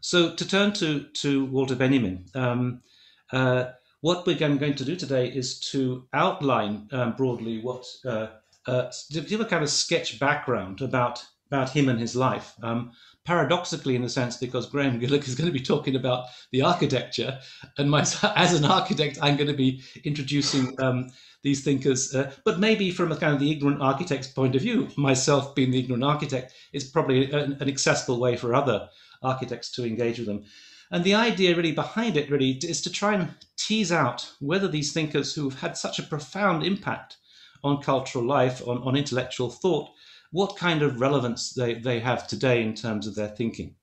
So to turn to Walter Benjamin, what we're going to do today is to outline broadly to give a kind of sketch background about him and his life. Paradoxically, in the sense, because Graeme Gilloch is going to be talking about the architecture, and as an architect, I'm going to be introducing these thinkers, but maybe from a kind of the ignorant architect's point of view, myself being the ignorant architect, is probably an accessible way for other architects to engage with them. And the idea really behind it really is to try and tease out whether these thinkers who've had such a profound impact on cultural life, on intellectual thought, what kind of relevance they have today in terms of their thinking.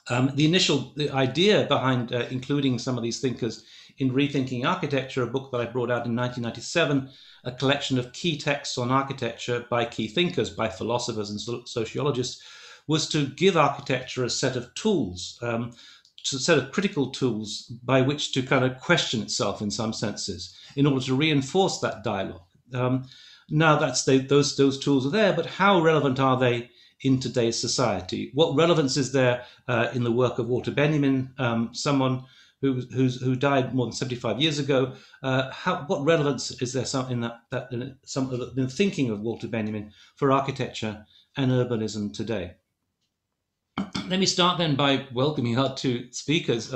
The idea behind including some of these thinkers in Rethinking Architecture, a book that I brought out in 1997, a collection of key texts on architecture by key thinkers, by philosophers and sociologists, was to give architecture a set of tools, a set of critical tools by which to kind of question itself in some senses, in order to reinforce that dialogue. Now those tools are there, but how relevant are they in today's society? What relevance is there in the work of Walter Benjamin, someone who died more than 75 years ago? What relevance is there in the thinking of Walter Benjamin for architecture and urbanism today? Let me start then by welcoming our two speakers,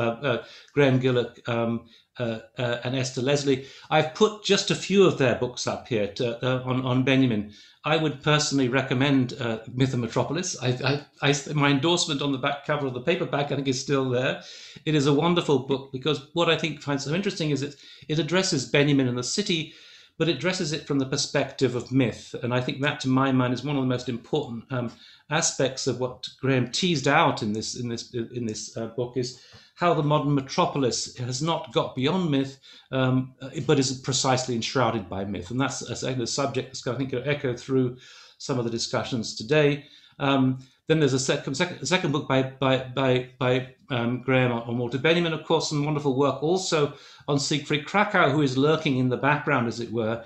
Graeme Gilloch and Esther Leslie. I've put just a few of their books up here on Benjamin. I would personally recommend Myth of Metropolis. My endorsement on the back cover of the paperback, I think, is still there. It is a wonderful book because what I think finds so interesting is it addresses Benjamin and the city, but it addresses it from the perspective of myth. And I think that, to my mind, is one of the most important aspects of what Graeme teased out in this book, is how the modern metropolis has not got beyond myth, but is precisely enshrouded by myth. And that's a subject that's going to echo through some of the discussions today. Then there's a second book by Graeme on Walter Benjamin, of course, some wonderful work also on ZimmelKrakow, who is lurking in the background, as it were,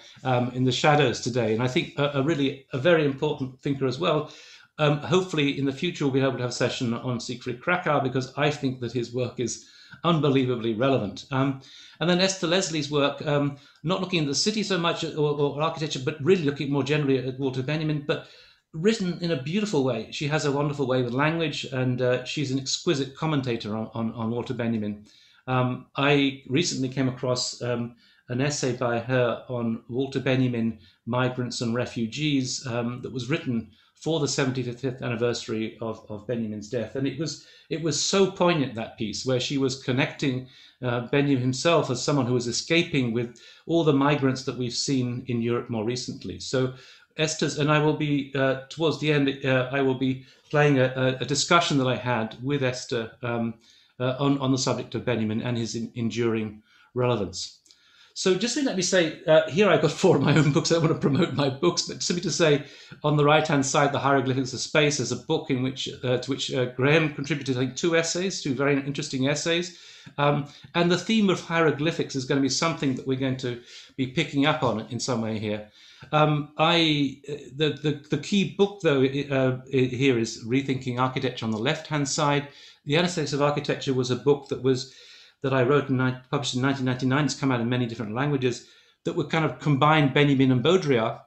in the shadows today. And I think a very important thinker as well. Hopefully in the future we'll be able to have a session on ZimmelKrakow, because I think that his work is unbelievably relevant. And then Esther Leslie's work, not looking at the city so much or architecture, but really looking more generally at Walter Benjamin, but written in a beautiful way. She has a wonderful way with language, and she's an exquisite commentator on Walter Benjamin. I recently came across an essay by her on Walter Benjamin, Migrants and Refugees, that was written for the 75th anniversary of Benjamin's death. And it was so poignant, that piece, where she was connecting Benjamin himself as someone who was escaping with all the migrants that we've seen in Europe more recently. So Esther's, and I will be, towards the end, I will be playing a discussion that I had with Esther on the subject of Benjamin and his enduring relevance. So just let me say, here I've got 4 of my own books. I don't want to promote my books, but simply to say, on the right-hand side, The Hieroglyphics of Space, is a book in which to which Graeme contributed, I think, 2 very interesting essays. And the theme of hieroglyphics is going to be something that we're going to be picking up on in some way here. The key book, though, here is Rethinking Architecture on the left-hand side. The Aesthetics of Architecture was a book that I wrote and published in 1999. It's come out in many different languages, that would kind of combine Benjamin and Baudrillard,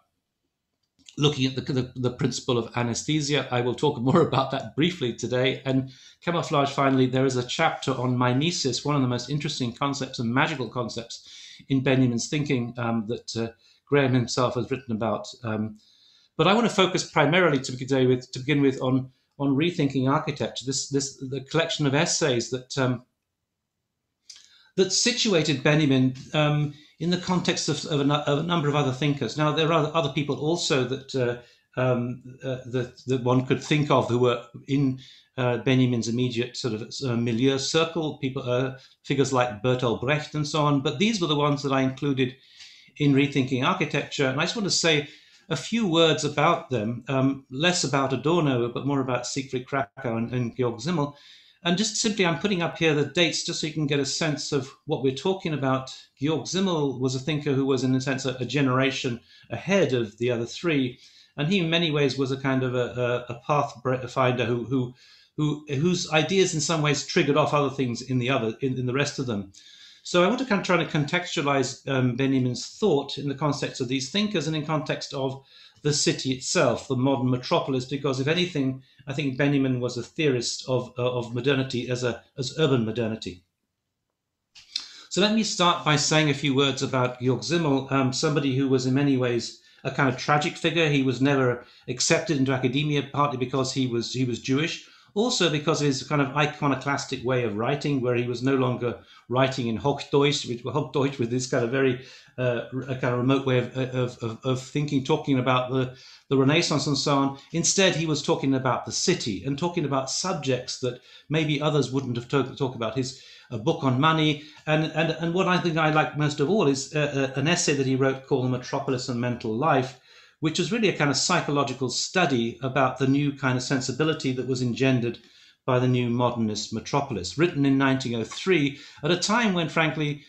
looking at the principle of anesthesia. I will talk more about that briefly today. And camouflage, finally, there is a chapter on mimesis, one of the most interesting concepts and magical concepts in Benjamin's thinking that Graeme himself has written about. But I want to focus primarily to begin with on Rethinking Architecture, the collection of essays that situated Benjamin in the context of a number of other thinkers. Now, there are other people also that one could think of who were in Benjamin's immediate sort of milieu circle, figures like Bertolt Brecht and so on. But these were the ones that I included in Rethinking Architecture. And I just want to say a few words about them, less about Adorno, but more about ZimmelKrakow and Georg Simmel. And just simply, I'm putting up here the dates just so you can get a sense of what we're talking about. Georg Simmel was a thinker who was, in a sense, a generation ahead of the other 3. And he, in many ways, was a kind of a path finder who whose ideas in some ways triggered off other things in the rest of them. So I want to kind of try to contextualize Benjamin's thought in the context of these thinkers and in context of the city itself, the modern metropolis, because if anything, I think Benjamin was a theorist of modernity as urban modernity. So let me start by saying a few words about Georg Simmel, somebody who was in many ways a kind of tragic figure. He was never accepted into academia, partly because he was Jewish, also because of his kind of iconoclastic way of writing, where he was no longer writing in Hochdeutsch, with this kind of very a kind of remote way of thinking, talking about the Renaissance and so on. Instead, he was talking about the city and talking about subjects that maybe others wouldn't have talked about. His book on money, and what I think I like most of all is an essay that he wrote called The Metropolis and Mental Life, which was really a kind of psychological study about the new kind of sensibility that was engendered by the new modernist metropolis, written in 1903, at a time when, frankly,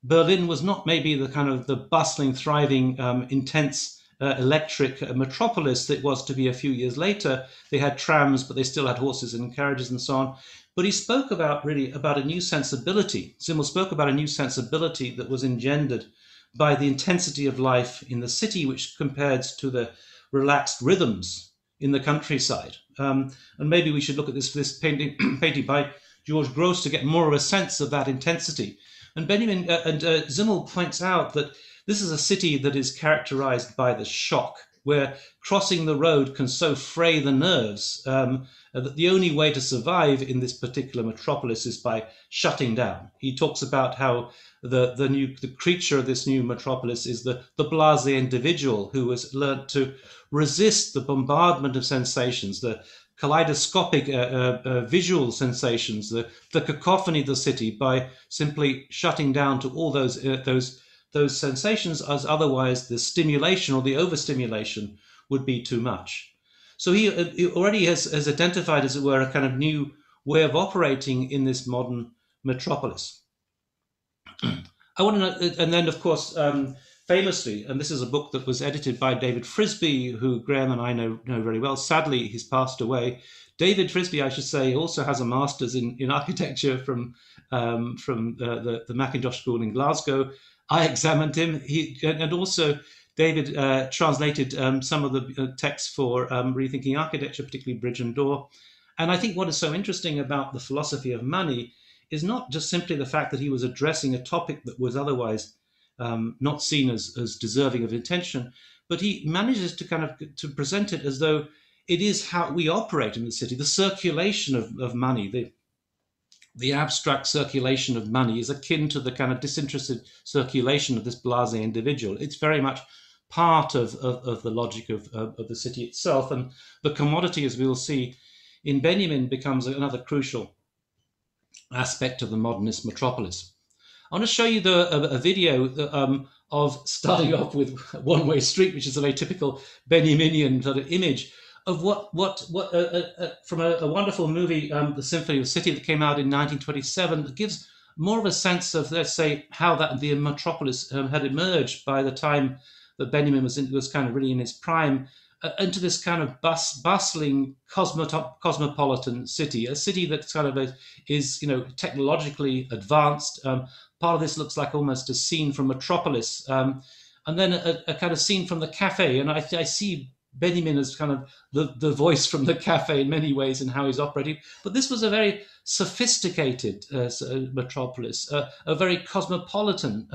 Berlin was not maybe the kind of the bustling, thriving, intense, electric metropolis that it was to be a few years later. They had trams, but they still had horses and carriages and so on. But he spoke about a new sensibility. Simmel spoke about a new sensibility that was engendered by the intensity of life in the city, which compared to the relaxed rhythms in the countryside. And maybe we should look at this painting by George Gross to get more of a sense of that intensity. And Simmel points out that this is a city that is characterized by the shock, where crossing the road can so fray the nerves that the only way to survive in this particular metropolis is by shutting down. He talks about how the creature of this new metropolis is the blasé individual who has learned to resist the bombardment of sensations, the kaleidoscopic visual sensations, the cacophony of the city, by simply shutting down to all those sensations, as otherwise the stimulation or the overstimulation would be too much. So he already has identified, as it were, a kind of new way of operating in this modern metropolis. I want to know, and then of course, famously, and this is a book that was edited by David Frisbie, who Graeme and I know very well. Sadly, he's passed away. David Frisbie, I should say, also has a master's in architecture from the Mackintosh School in Glasgow. I examined him. And also David translated some of the texts for Rethinking Architecture, particularly Bridge and Door. And I think what is so interesting about the philosophy of money is not just simply the fact that he was addressing a topic that was otherwise not seen as deserving of attention, but he manages to kind of to present it as though it is how we operate in the city. The circulation of money, the abstract circulation of money is akin to the kind of disinterested circulation of this blasé individual. It's very much part of the logic of the city itself. And the commodity, as we will see in Benjamin, becomes another crucial aspect of the modernist metropolis. I want to show you a video of starting off with one-way street, which is a very typical Benjaminian sort of image of what from a wonderful movie, The Symphony of the City, that came out in 1927, that gives more of a sense of, let's say, how the metropolis had emerged by the time that Benjamin was kind of really in his prime, into this kind of bustling cosmopolitan city, a city that kind of is technologically advanced. Part of this looks like almost a scene from Metropolis, and then a kind of scene from the cafe. And I see Benjamin as kind of the voice from the cafe in many ways in how he's operating. But this was a very sophisticated metropolis, a very cosmopolitan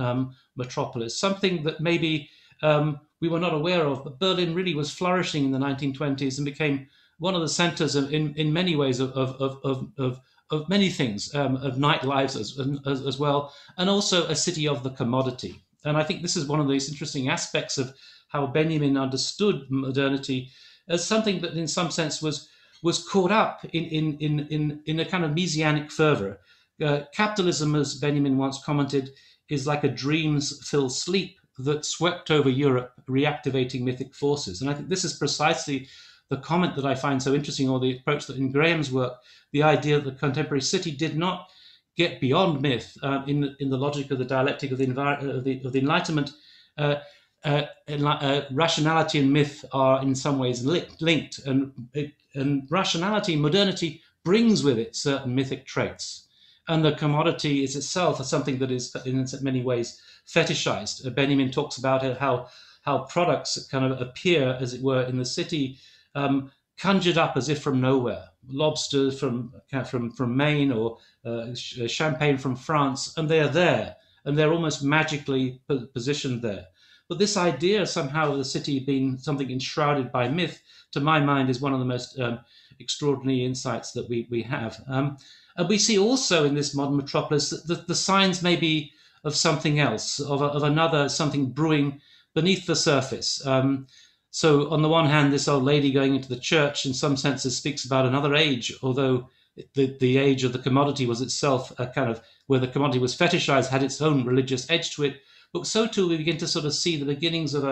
metropolis, something that maybe we were not aware of. But Berlin really was flourishing in the 1920s and became one of the centers in many ways of many things, of nightlives as well, and also a city of the commodity. And I think this is one of these interesting aspects of how Benjamin understood modernity as something that in some sense was caught up in a kind of messianic fervor. Capitalism, as Benjamin once commented, is like a dreams-filled sleep that swept over Europe, reactivating mythic forces. And I think this is precisely the comment that I find so interesting, or the approach that in Graeme's work, the idea that the contemporary city did not get beyond myth in the logic of the dialectic of the Enlightenment, rationality and myth are in some ways linked, and rationality, modernity, brings with it certain mythic traits, and the commodity is itself something that is in many ways fetishized. Benjamin talks about it, how products kind of appear, as it were, in the city, conjured up as if from nowhere. Lobsters from Maine, or champagne from France, and they are there, and they're almost magically positioned there. But this idea somehow of the city being something enshrouded by myth, to my mind, is one of the most extraordinary insights that we have. And we see also in this modern metropolis that the signs may be of something else, of another, something brewing beneath the surface. So on the one hand, this old lady going into the church in some senses speaks about another age, although the age of the commodity was itself a kind of, where the commodity was fetishized, had its own religious edge to it. But so too we begin to sort of see the beginnings of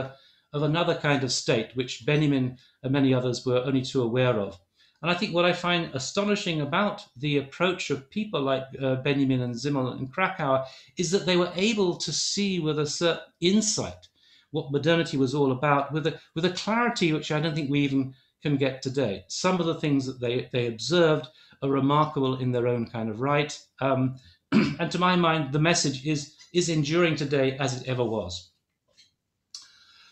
another kind of state, which Benjamin and many others were only too aware of. And I think what I find astonishing about the approach of people like Benjamin and ZimmelKrakow is that they were able to see with a certain insight what modernity was all about, with a clarity which I don't think we even can get today. Some of the things that they observed are remarkable in their own kind of right. And to my mind, the message is enduring today as it ever was.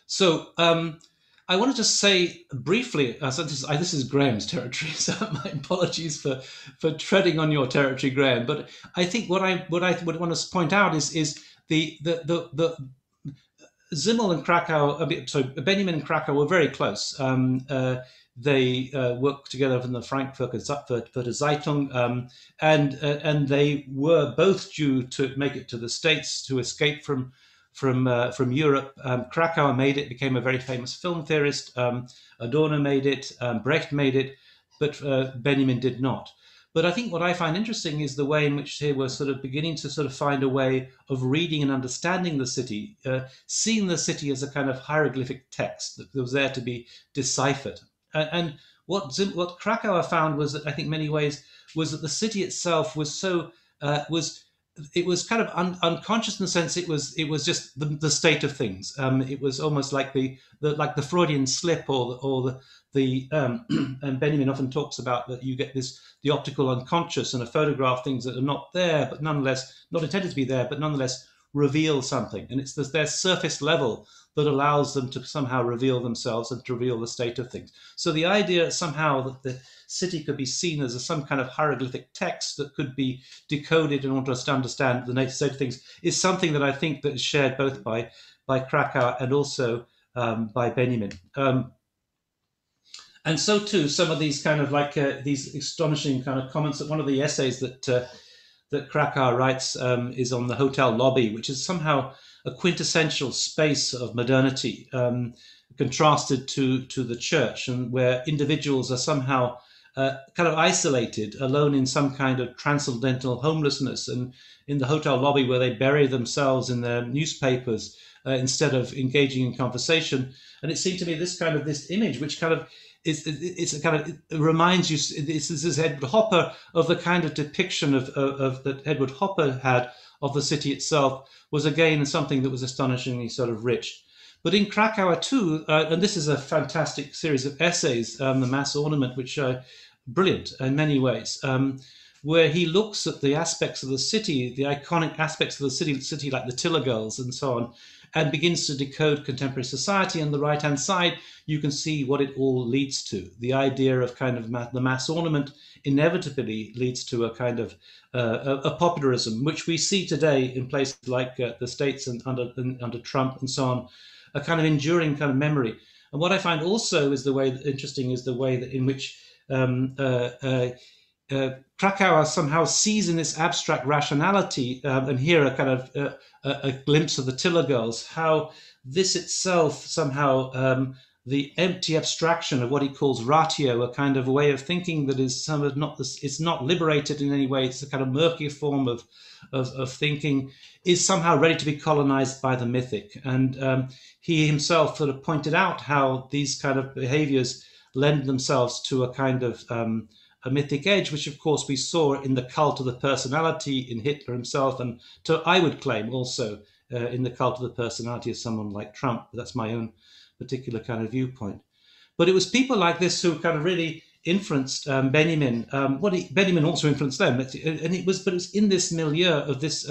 So I wanted to say briefly, this is Graeme's territory, so my apologies for treading on your territory, Graeme. But I think what I would want to point out is the Benjamin and Krakow were very close. They worked together in the Frankfurter Zeitung, and they were both due to make it to the States to escape from Europe. Krakow made it, became a very famous film theorist. Adorno made it, Brecht made it, but Benjamin did not. But I think what I find interesting is the way in which they were sort of beginning to sort of find a way of reading and understanding the city, seeing the city as a kind of hieroglyphic text that was there to be deciphered. And what Krakow found was that, I think, many ways, was that the city itself was so it was kind of unconscious in the sense it was just the state of things. It was almost like the Freudian slip, or the and Benjamin often talks about that you get the optical unconscious, and a photograph things that are not there, but nonetheless not intended to be there, but nonetheless reveal something. And it's their surface level that allows them to somehow reveal themselves and to reveal the state of things. So the idea somehow that the city could be seen as some kind of hieroglyphic text that could be decoded in order to understand the nature state of things is something that I think that is shared both by Krakow and also by Benjamin. And so too, some of these kind of these astonishing kind of comments. That one of the essays that Krakow writes is on the hotel lobby, which is somehow a quintessential space of modernity, contrasted to the church, and where individuals are somehow kind of isolated, alone in some kind of transcendental homelessness, and in the hotel lobby where they bury themselves in their newspapers instead of engaging in conversation. And it seemed to me this image, which kind of it reminds you, this is Edward Hopper, of the kind of depiction of that Edward Hopper had of the city itself, was again something that was astonishingly sort of rich. But in Krakow too, and this is a fantastic series of essays, The Mass Ornament, which are brilliant in many ways, where he looks at the aspects of the city, the iconic aspects of the city like the Tiller Girls and so on, and begins to decode contemporary society. On the right-hand side, you can see what it all leads to. The idea of kind of the mass ornament inevitably leads to a kind of a popularism, which we see today in places like the States and under Trump and so on, a kind of enduring kind of memory. And what I find also is interesting is the way that in which Krakow somehow sees in this abstract rationality, and here a kind of a glimpse of the Tiller Girls, how this itself somehow, the empty abstraction of what he calls ratio, a kind of way of thinking that is it's not liberated in any way, it's a kind of murky form of thinking, is somehow ready to be colonized by the mythic. And he himself sort of pointed out how these kind of behaviors lend themselves to a kind of a mythic edge, which of course we saw in the cult of the personality in Hitler himself, and I would claim also in the cult of the personality of someone like Trump. But that's my own particular kind of viewpoint. But it was people like this who kind of really influenced Benjamin. Benjamin also influenced them, but it was in this milieu of this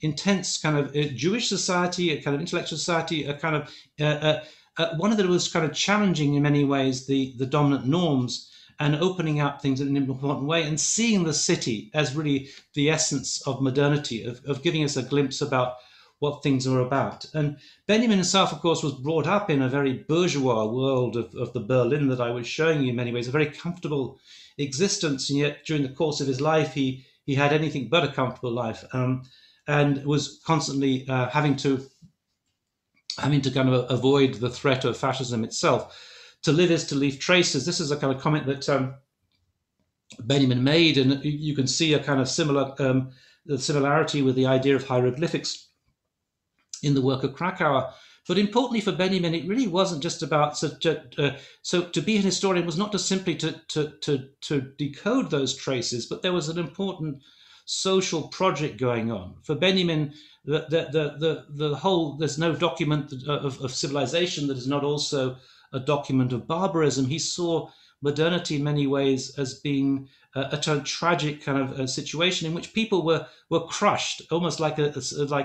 intense kind of Jewish society, a kind of intellectual society, a kind of one that was kind of challenging in many ways the dominant norms and opening up things in an important way, and seeing the city as really the essence of modernity, of giving us a glimpse about what things are about. And Benjamin himself, of course, was brought up in a very bourgeois world of the Berlin that I was showing you in many ways, a very comfortable existence, and yet during the course of his life, he had anything but a comfortable life, and was constantly having to kind of avoid the threat of fascism itself. To live is to leave traces. This is a kind of comment that Benjamin made, and you can see a kind of similarity with the idea of hieroglyphics in the work of Krakauer. But importantly for Benjamin, it really wasn't just about so to be an historian was not just simply to decode those traces, but there was an important social project going on. For Benjamin, the whole, there's no document of civilization that is not also a document of barbarism. He saw modernity in many ways as being a tragic kind of situation in which people were crushed, almost like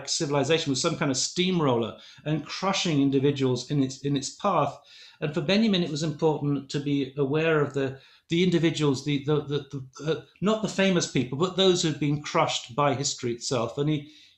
civilization was some kind of steamroller and crushing individuals in its path. And for Benjamin, it was important to be aware of the individuals, not the famous people, but those who had been crushed by history itself. And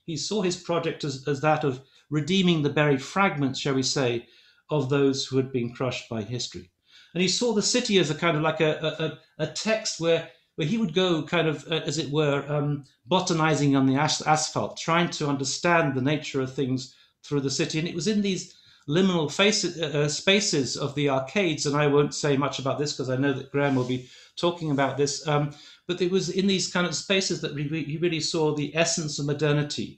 he saw his project as that of redeeming the buried fragments, shall we say, of those who had been crushed by history. And he saw the city as a kind of like a text where he would go kind of, as it were, botanizing on the asphalt, trying to understand the nature of things through the city. And it was in these liminal spaces of the arcades, and I won't say much about this because I know that Graeme will be talking about this, but it was in these kind of spaces that he really saw the essence of modernity.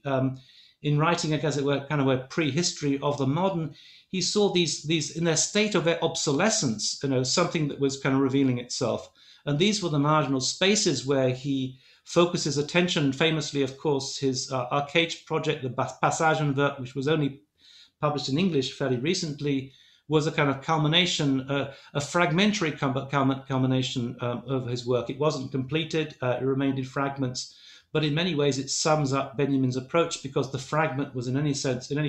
In writing, as it were, kind of a prehistory of the modern, he saw these in their state of obsolescence, something that was kind of revealing itself. And these were the marginal spaces where he focuses attention. Famously, of course, his arcade project, the Passage en Vert, which was only published in English fairly recently, was a kind of culmination, a fragmentary culmination of his work. It wasn't completed, it remained in fragments, but in many ways it sums up Benjamin's approach, because the fragment was in any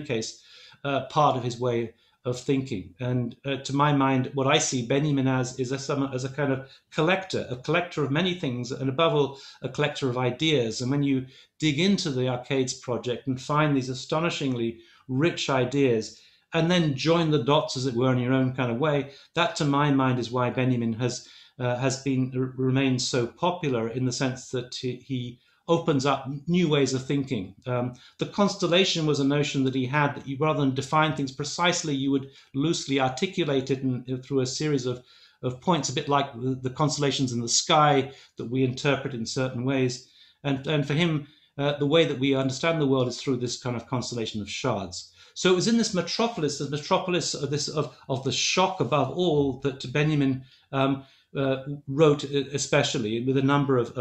case, part of his way of thinking. And to my mind, what I see Benjamin as is as a kind of collector of many things, and above all, a collector of ideas. And when you dig into the Arcades project and find these astonishingly rich ideas, and then join the dots, as it were, in your own kind of way, that to my mind is why Benjamin has remained so popular, in the sense that he opens up new ways of thinking. The constellation was a notion that he had, that you, rather than define things precisely, you would loosely articulate it through a series of points, a bit like the constellations in the sky that we interpret in certain ways. And for him, the way that we understand the world is through this kind of constellation of shards. So it was in this metropolis, the metropolis of the shock above all, that Benjamin wrote, especially with a number of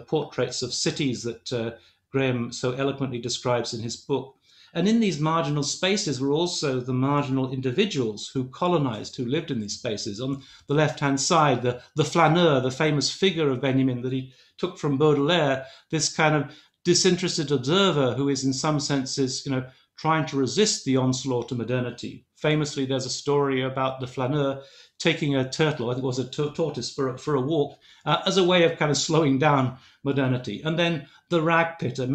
portraits of cities that Graeme so eloquently describes in his book. And in these marginal spaces were also the marginal individuals who colonized, who lived in these spaces. On the left-hand side, the flaneur, the famous figure of Benjamin that he took from Baudelaire, this kind of disinterested observer who is in some senses, trying to resist the onslaught of modernity. Famously, there's a story about the flaneur taking a turtle, I think it was a tortoise, for a walk, as a way of kind of slowing down modernity. And then the rag picker,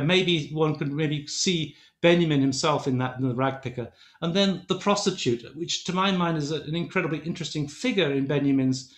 maybe one could really see Benjamin himself in the rag picker. And then the prostitute, which to my mind is an incredibly interesting figure in Benjamin's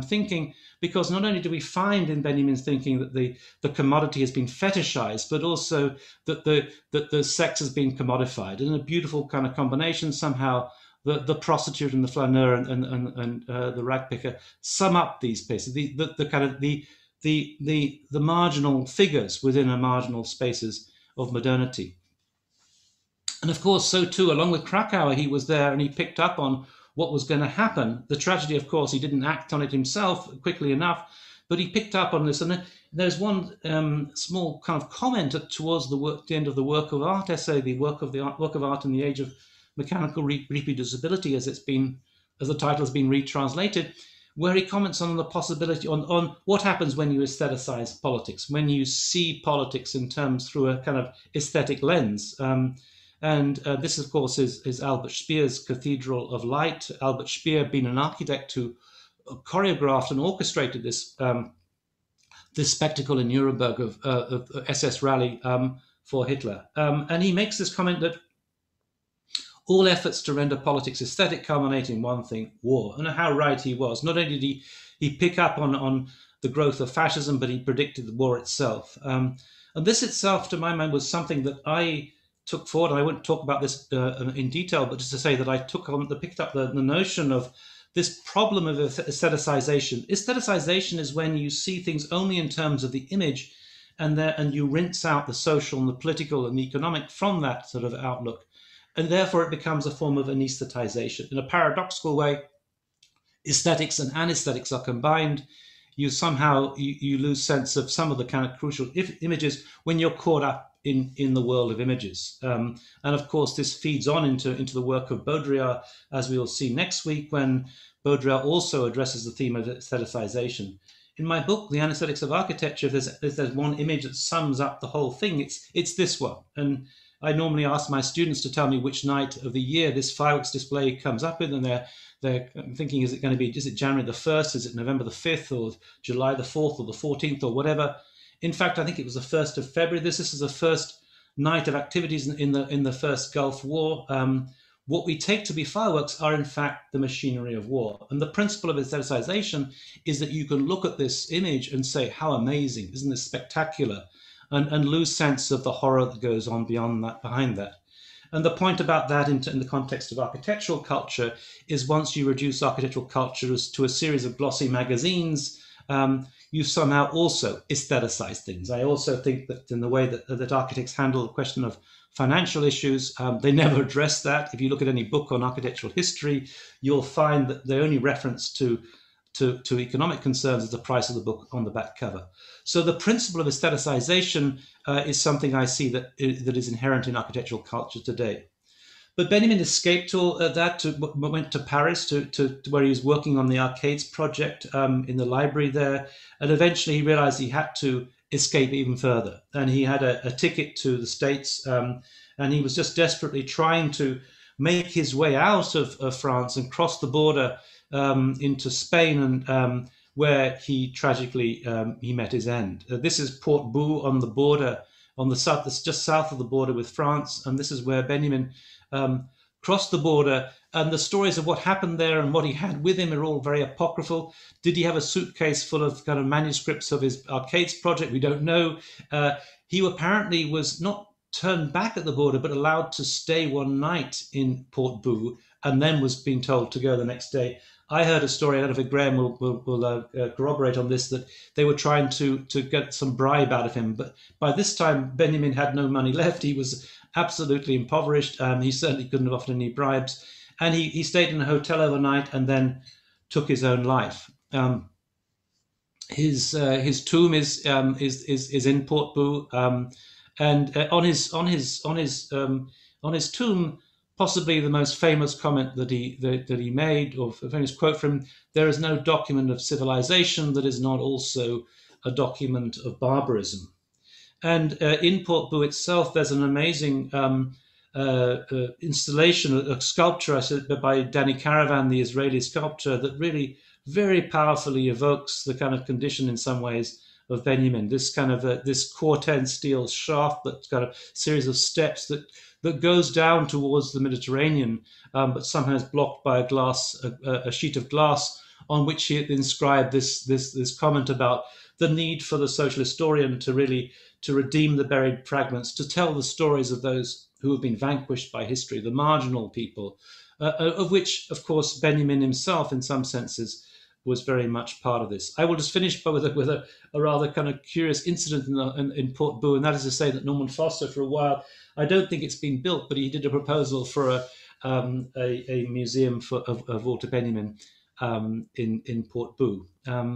thinking, because not only do we find in Benjamin's thinking that the commodity has been fetishized, but also that the sex has been commodified. In a beautiful kind of combination, somehow the prostitute and the flaneur and the rag picker sum up these places, the kind of the marginal figures within a marginal spaces of modernity. And of course, so too, along with Krakauer, he was there and he picked up on what was going to happen. The tragedy, of course, he didn't act on it himself quickly enough, but he picked up on this. And there's one small kind of comment towards the end of the work of art essay, the work of art in the age of mechanical reproducibility, as the title has been retranslated, where he comments on the possibility on what happens when you aestheticize politics, when you see politics in terms through a kind of aesthetic lens. And this, of course, is Albert Speer's Cathedral of Light. Albert Speer being an architect who choreographed and orchestrated this spectacle in Nuremberg of SS rally for Hitler. And he makes this comment that all efforts to render politics aesthetic culminate in one thing: war. And how right he was. Not only did he pick up on the growth of fascism, but he predicted the war itself. And this itself, to my mind, was something that I took forward. I won't talk about this in detail, but just to say that I picked up the notion of this problem of aestheticization. Aestheticization is when you see things only in terms of the image, and you rinse out the social and the political and the economic from that sort of outlook. And therefore it becomes a form of anesthetization. In a paradoxical way, aesthetics and anesthetics are combined. You somehow you lose sense of some of the kind of crucial images when you're caught up in the world of images. And of course, this feeds on into the work of Baudrillard, as we will see next week, when Baudrillard also addresses the theme of aestheticization. In my book, The Anesthetics of Architecture, there's one image that sums up the whole thing. It's this one. And I normally ask my students to tell me which night of the year this fireworks display comes up with, and they're thinking, is it January the 1st, is it November the 5th, or July the 4th, or the 14th, or whatever. In fact, I think it was the 1st of February. This is the first night of activities in the first Gulf War. What we take to be fireworks are, in fact, the machinery of war. And the principle of aestheticization is that you can look at this image and say, how amazing, isn't this spectacular? And lose sense of the horror that goes on beyond that, behind that. And the point about that in the context of architectural culture is, once you reduce architectural culture to a series of glossy magazines, you somehow also aestheticize things. I also think that in the way that architects handle the question of financial issues, they never address that. If you look at any book on architectural history, you'll find that the only reference to economic concerns is the price of the book on the back cover. So the principle of aestheticization is something I see that is inherent in architectural culture today. But Benjamin escaped all that, went to Paris to where he was working on the Arcades project in the library there. And eventually he realized he had to escape even further. And he had a ticket to the States, and he was just desperately trying to make his way out of France and cross the border into Spain, and where he tragically he met his end. This is Port Bou on the border, on the south, that's just south of the border with France, and this is where Benjamin crossed the border. And the stories of what happened there and what he had with him are all very apocryphal. Did he have a suitcase full of kind of manuscripts of his Arcades project? We don't know. He apparently was not turned back at the border, but allowed to stay one night in Port Bou, and then was being told to go the next day. I heard a story out of it, Graeme will corroborate on this, that they were trying to get some bribe out of him. But by this time, Benjamin had no money left. He was absolutely impoverished. He certainly couldn't have offered any bribes. And he stayed in a hotel overnight and then took his own life. His tomb is in Port Bou, and on his tomb, possibly the most famous comment that he made, or a famous quote from him: "There is no document of civilization that is not also a document of barbarism." And in Port Bou itself, there's an amazing installation, a sculpture by Danny Caravan, the Israeli sculptor, that really very powerfully evokes the kind of condition in some ways of Benjamin. This kind of this Corten steel shaft that's got a series of steps that goes down towards the Mediterranean, but somehow is blocked by a sheet of glass on which he inscribed this comment about the need for the social historian to redeem the buried fragments, to tell the stories of those who have been vanquished by history, the marginal people, of which, of course, Benjamin himself, in some senses, was very much part of this. I will just finish with a rather kind of curious incident in Port Bou, and that is to say that Norman Foster, for a while, I don't think it's been built, but he did a proposal for a museum of Walter Benjamin in Port Bou.